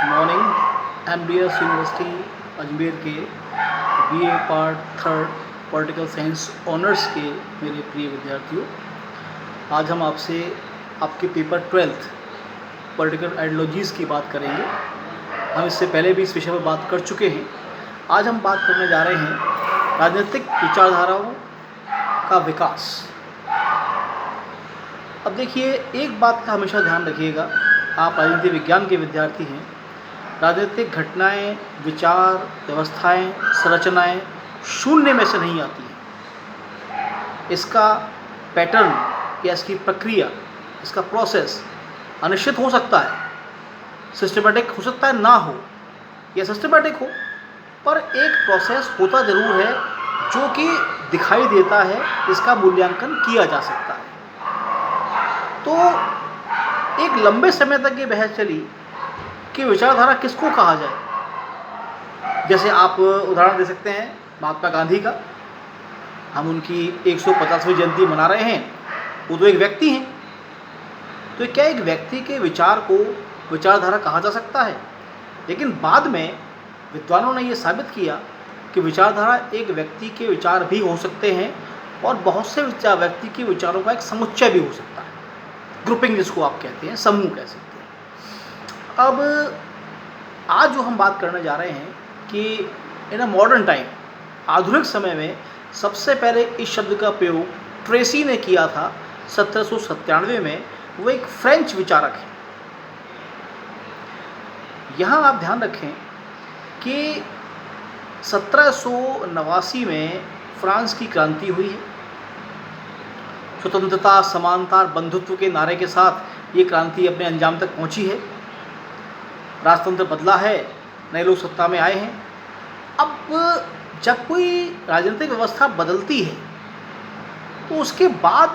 Morning. MDS university Ajmer के BA part third political science honours के मेरे प्रिय विद्यार्थियों, आज हम आपसे आपके पेपर 12th पॉलिटिकल आइडियोलॉजीज़ की बात करेंगे। हम इससे पहले भी इस विषय पर बात कर चुके हैं। आज हम बात करने जा रहे हैं राजनीतिक विचारधाराओं का विकास। अब देखिए, एक बात का हमेशा ध्यान रखिएगा, आप राजनीति विज्ञान के विद्यार्थी हैं। राजनीतिक घटनाएं, विचार, व्यवस्थाएं, संरचनाएं शून्य में से नहीं आती हैं। इसका पैटर्न या इसकी प्रक्रिया, इसका प्रोसेस अनिश्चित हो सकता है, सिस्टमेटिक हो सकता है, ना हो या सिस्टमेटिक हो, पर एक प्रोसेस होता ज़रूर है जो कि दिखाई देता है, इसका मूल्यांकन किया जा सकता है। तो एक लंबे समय तक ये बहस चली कि विचारधारा किसको कहा जाए। जैसे आप उदाहरण दे सकते हैं महात्मा गांधी का। हम उनकी 150वीं जयंती मना रहे हैं। वो तो एक व्यक्ति हैं, तो क्या एक व्यक्ति के विचार को विचारधारा कहा जा सकता है? लेकिन बाद में विद्वानों ने ये साबित किया कि विचारधारा एक व्यक्ति के विचार भी हो सकते हैं और बहुत से व्यक्ति के विचारों का एक समुच्चय भी हो सकता है, ग्रुपिंग जिसको आप कहते हैं, समूह कह सकते हैं। अब आज जो हम बात करने जा रहे हैं कि इन अ मॉडर्न टाइम, आधुनिक समय में सबसे पहले इस शब्द का प्रयोग ट्रेसी ने किया था 1797 में। वो एक फ्रेंच विचारक है। यहाँ आप ध्यान रखें कि 1789 में फ्रांस की क्रांति हुई है। स्वतंत्रता, समानता और बंधुत्व के नारे के साथ ये क्रांति अपने अंजाम तक पहुंची है। राजतंत्र बदला है, नए लोग सत्ता में आए हैं। अब जब कोई राजनीतिक व्यवस्था बदलती है तो उसके बाद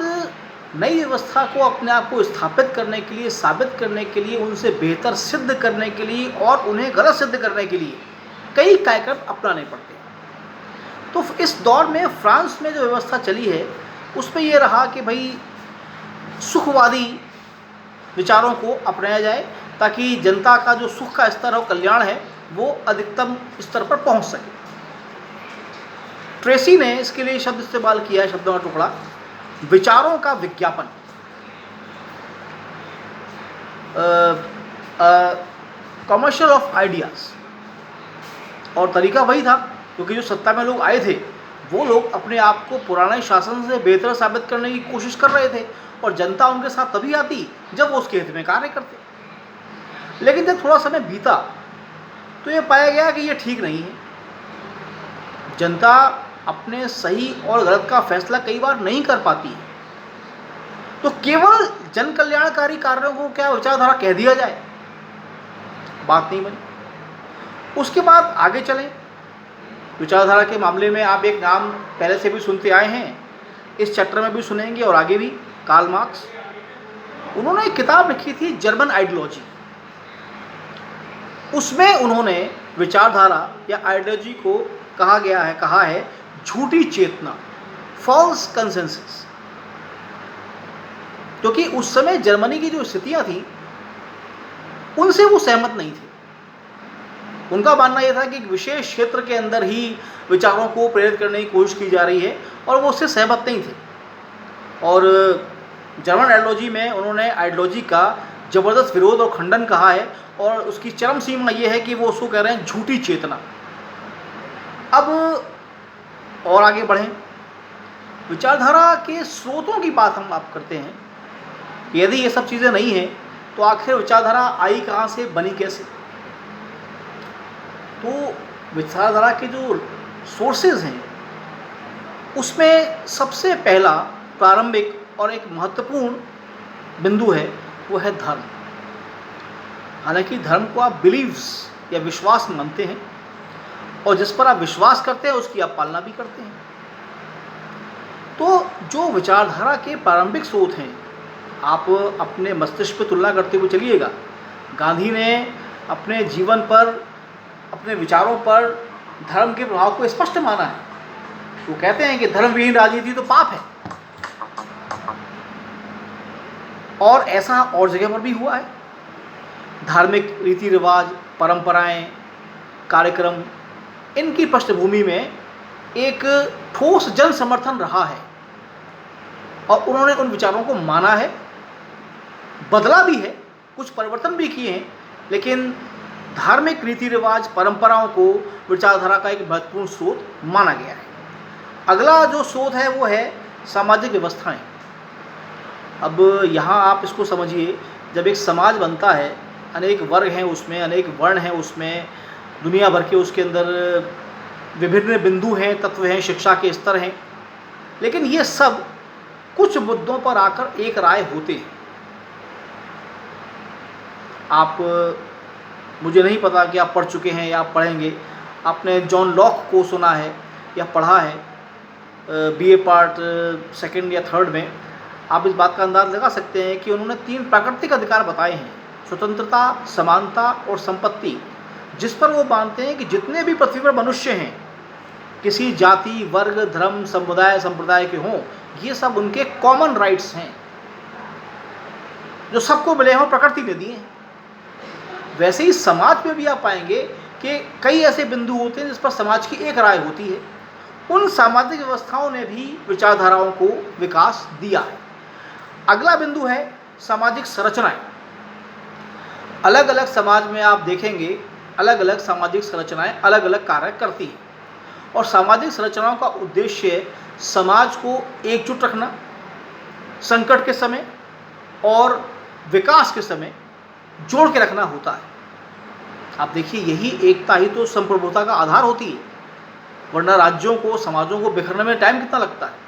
नई व्यवस्था को अपने आप को स्थापित करने के लिए, साबित करने के लिए, उनसे बेहतर सिद्ध करने के लिए और उन्हें गलत सिद्ध करने के लिए कई कार्यक्रम अपनाने पड़ते हैं। तो इस दौर में फ्रांस में जो व्यवस्था चली है उसमें यह रहा कि भाई सुखवादी विचारों को अपनाया जाए ताकि जनता का जो सुख का स्तर और कल्याण है वो अधिकतम स्तर पर पहुंच सके। ट्रेसी ने इसके लिए शब्द इस्तेमाल किया है, शब्दों का टुकड़ा, विचारों का विज्ञापन। Commercial of ideas. और तरीका वही था क्योंकि जो सत्ता में लोग आए थे वो लोग अपने आप को पुराने शासन से बेहतर साबित करने की कोशिश कर रहे थे और जनता उनके साथ तभी आती जब वो उसके हित में कार्य करते। लेकिन जब थोड़ा समय बीता तो ये पाया गया कि ये ठीक नहीं है। जनता अपने सही और गलत का फैसला कई बार नहीं कर पाती है, तो केवल जन कल्याणकारी कार्यों को क्या विचारधारा कह दिया जाए, बात नहीं बनी। उसके बाद आगे चलें। विचारधारा के मामले में आप एक नाम पहले से भी सुनते आए हैं, इस चैप्टर में भी सुनेंगे और आगे भी, कार्ल मार्क्स। उन्होंने एक किताब लिखी थी जर्मन आइडियोलॉजी। उसमें उन्होंने विचारधारा या आइडियोलॉजी को कहा है झूठी चेतना, फॉल्स कंसेंसस। क्योंकि उस समय जर्मनी की जो स्थितियां थी उनसे वो सहमत नहीं थे। उनका मानना यह था कि एक विशेष क्षेत्र के अंदर ही विचारों को प्रेरित करने की कोशिश की जा रही है और वो उससे सहमत नहीं थे। और जर्मन आइडियोलॉजी में उन्होंने आइडियोलॉजी का जबरदस्त विरोध और खंडन कहा है और उसकी चरम सीमा ये है कि वो उसको कह रहे हैं झूठी चेतना। अब और आगे बढ़ें। विचारधारा के स्रोतों की बात हम आप करते हैं। यदि ये सब चीज़ें नहीं हैं तो आखिर विचारधारा आई कहाँ से, बनी कैसे? तो विचारधारा के जो सोर्सेज हैं उसमें सबसे पहला, प्रारंभिक और एक महत्वपूर्ण बिंदु है वो है धर्म। हालांकि धर्म को आप बिलीव्स या विश्वास मानते हैं और जिस पर आप विश्वास करते हैं उसकी आप पालना भी करते हैं। तो जो विचारधारा के प्रारंभिक स्रोत हैं, आप अपने मस्तिष्क पर तुलना करते हुए चलिएगा। गांधी ने अपने जीवन पर, अपने विचारों पर धर्म के प्रभाव को स्पष्ट माना है। वो कहते हैं कि धर्म विहीन राजनीति तो पाप है, और ऐसा और जगह पर भी हुआ है। धार्मिक रीति रिवाज, परंपराएं, कार्यक्रम, इनकी पृष्ठभूमि में एक ठोस जन समर्थन रहा है और उन्होंने उन विचारों को माना है, बदला भी है, कुछ परिवर्तन भी किए हैं, लेकिन धार्मिक रीति रिवाज, परंपराओं को विचारधारा का एक महत्वपूर्ण स्रोत माना गया है। अगला जो स्रोत है वो है सामाजिक व्यवस्थाएं। अब यहाँ आप इसको समझिए, जब एक समाज बनता है, अनेक वर्ग हैं उसमें, अनेक वर्ण हैं उसमें, दुनिया भर के उसके अंदर विभिन्न बिंदु हैं, तत्व हैं, शिक्षा के स्तर हैं, लेकिन ये सब कुछ मुद्दों पर आकर एक राय होते हैं। आप, मुझे नहीं पता कि आप पढ़ चुके हैं या आप पढ़ेंगे, आपने जॉन लॉक को सुना है या पढ़ा है, बीए पार्ट सेकंड या थर्ड में। आप इस बात का अंदाज़ लगा सकते हैं कि उन्होंने 3 प्राकृतिक अधिकार बताए हैं, स्वतंत्रता, समानता और संपत्ति, जिस पर वो मानते हैं कि जितने भी पृथ्वी पर मनुष्य हैं, किसी जाति, वर्ग, धर्म, समुदाय, संप्रदाय के हों, ये सब उनके कॉमन राइट्स हैं जो सबको मिले हों, प्रकृति ने दिए हैं। वैसे ही समाज में भी आप पाएंगे कि कई ऐसे बिंदु होते हैं जिस पर समाज की एक राय होती है। उन सामाजिक व्यवस्थाओं ने भी विचारधाराओं को विकास दिया है। अगला बिंदु है सामाजिक संरचनाएं। अलग अलग समाज में आप देखेंगे अलग अलग सामाजिक संरचनाएं अलग अलग कार्य करती हैं, और सामाजिक संरचनाओं का उद्देश्य समाज को एकजुट रखना, संकट के समय और विकास के समय जोड़ के रखना होता है। आप देखिए, यही एकता ही तो संप्रभुता का आधार होती है, वरना राज्यों को, समाजों को बिखरने में टाइम कितना लगता है।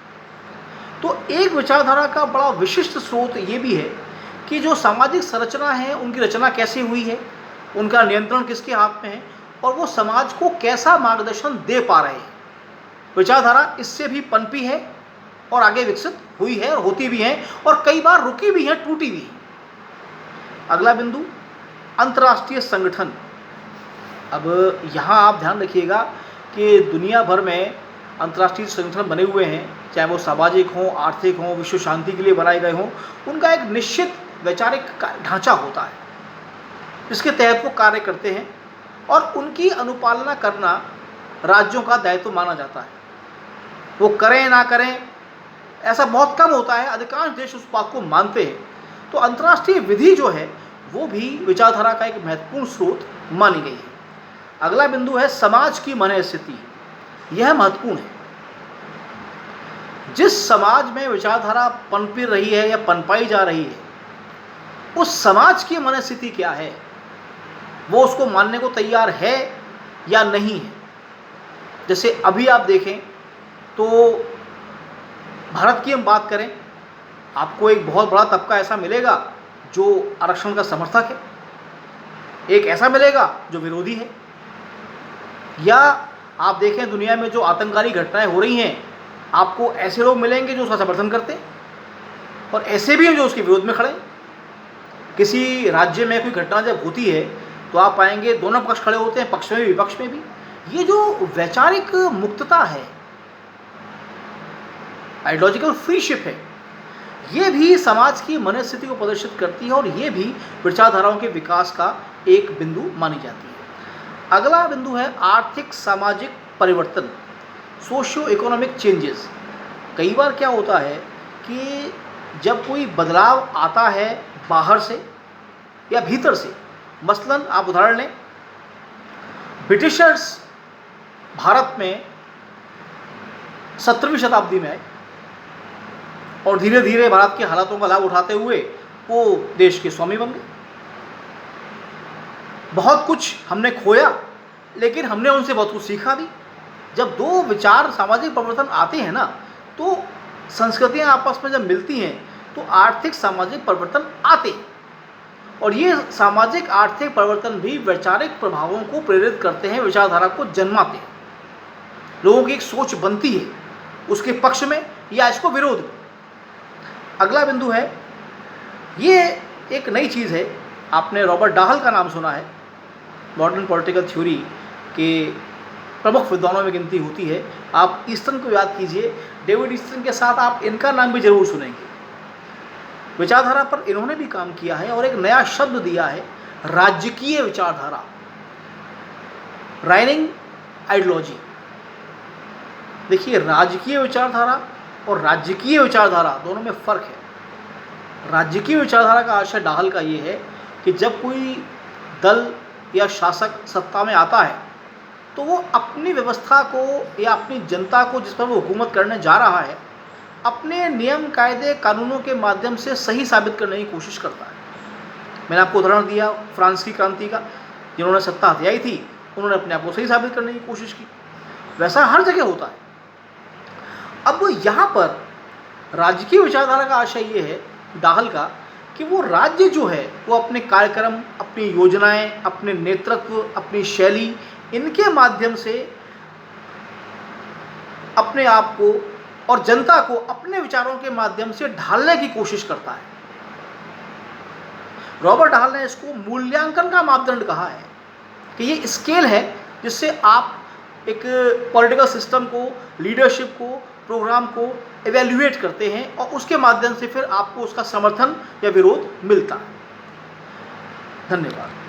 तो एक विचारधारा का बड़ा विशिष्ट स्रोत ये भी है कि जो सामाजिक संरचना है, उनकी रचना कैसे हुई है, उनका नियंत्रण किसके हाथ में है, और वो समाज को कैसा मार्गदर्शन दे पा रहे हैं। विचारधारा इससे भी पनपी है और आगे विकसित हुई है और होती भी है, और कई बार रुकी भी है, टूटी भी है। अगला बिंदु अंतर्राष्ट्रीय संगठन। अब यहाँ आप ध्यान रखिएगा कि दुनिया भर में अंतर्राष्ट्रीय संगठन बने हुए हैं, चाहे वो सामाजिक हों, आर्थिक हों, विश्व शांति के लिए बनाए गए हों, उनका एक निश्चित वैचारिक ढांचा होता है जिसके तहत वो कार्य करते हैं, और उनकी अनुपालना करना राज्यों का दायित्व माना जाता है। वो करें ना करें ऐसा बहुत कम होता है, अधिकांश देश उस बात को मानते हैं। तो अंतर्राष्ट्रीय विधि जो है वो भी विचारधारा का एक महत्वपूर्ण स्रोत मानी गई है। अगला बिंदु है समाज की मन स्थिति। यह महत्वपूर्ण है। जिस समाज में विचारधारा पनपी रही है या पनपाई जा रही है, उस समाज की मन स्थिति क्या है, वो उसको मानने को तैयार है या नहीं है। जैसे अभी आप देखें तो भारत की हम बात करें, आपको एक बहुत बड़ा तबका ऐसा मिलेगा जो आरक्षण का समर्थक है, एक ऐसा मिलेगा जो विरोधी है। या आप देखें दुनिया में जो आतंककारी घटनाएं हो रही हैं, आपको ऐसे लोग मिलेंगे जो उसका समर्थन करते हैं, और ऐसे भी हैं जो उसके विरोध में खड़े हैं। किसी राज्य में कोई घटना जब होती है तो आप पाएंगे दोनों पक्ष खड़े होते हैं, पक्ष में भी विपक्ष में भी। ये जो वैचारिक मुक्तता है, आइडियोलॉजिकल फ्रीशिप है, ये भी समाज की मनस्थिति को प्रदर्शित करती है, और ये भी विचारधाराओं के विकास का एक बिंदु मानी जाती है। अगला बिंदु है आर्थिक सामाजिक परिवर्तन, सोशियो इकोनॉमिक चेंजेस। कई बार क्या होता है कि जब कोई बदलाव आता है बाहर से या भीतर से, मसलन आप उदाहरण लें, ब्रिटिशर्स भारत में 17वीं शताब्दी में आए और धीरे धीरे भारत के हालातों का लाभ उठाते हुए वो देश के स्वामी बन गए। बहुत कुछ हमने खोया, लेकिन हमने उनसे बहुत कुछ सीखा भी। जब दो विचार सामाजिक परिवर्तन आते हैं ना, तो संस्कृतियां आपस में जब मिलती हैं तो आर्थिक सामाजिक परिवर्तन आते हैं, और ये सामाजिक आर्थिक परिवर्तन भी वैचारिक प्रभावों को प्रेरित करते हैं, विचारधारा को जन्माते हैं। लोगों की एक सोच बनती है उसके पक्ष में या इसको विरोध में। अगला बिंदु है, ये एक नई चीज़ है, आपने रॉबर्ट डाहल का नाम सुना है, मॉडर्न पॉलिटिकल थ्योरी के प्रमुख विद्वानों में गिनती होती है। आप ईस्टर्न को याद कीजिए, डेविड ईस्टर्न के साथ आप इनका नाम भी जरूर सुनेंगे। विचारधारा पर इन्होंने भी काम किया है और एक नया शब्द दिया है, राजकीय विचारधारा, राइनिंग आइडियोलॉजी। देखिए, राजकीय विचारधारा और राजकीय विचारधारा दोनों में फ़र्क है। राजकीय विचारधारा का आशय डाहल का ये है कि जब कोई दल या शासक सत्ता में आता है तो वो अपनी व्यवस्था को या अपनी जनता को जिस पर वो हुकूमत करने जा रहा है अपने नियम कायदे कानूनों के माध्यम से सही साबित करने की कोशिश करता है। मैंने आपको उदाहरण दिया फ्रांस की क्रांति का, जिन्होंने सत्ता हथियाई थी उन्होंने अपने आप को सही साबित करने की कोशिश की। वैसा हर जगह होता है। अब यहाँ पर राजकीय विचारधारा का आशय ये है डाहल का कि वो राज्य जो है वो अपने कार्यक्रम, अपनी योजनाएं, अपने नेतृत्व, अपनी शैली, इनके माध्यम से अपने आप को और जनता को अपने विचारों के माध्यम से ढालने की कोशिश करता है। रॉबर्ट डाहल ने इसको मूल्यांकन का मापदंड कहा है कि ये स्केल है जिससे आप एक पॉलिटिकल सिस्टम को, लीडरशिप को, प्रोग्राम को एवेल्युएट करते हैं और उसके माध्यम से फिर आपको उसका समर्थन या विरोध मिलता है। धन्यवाद।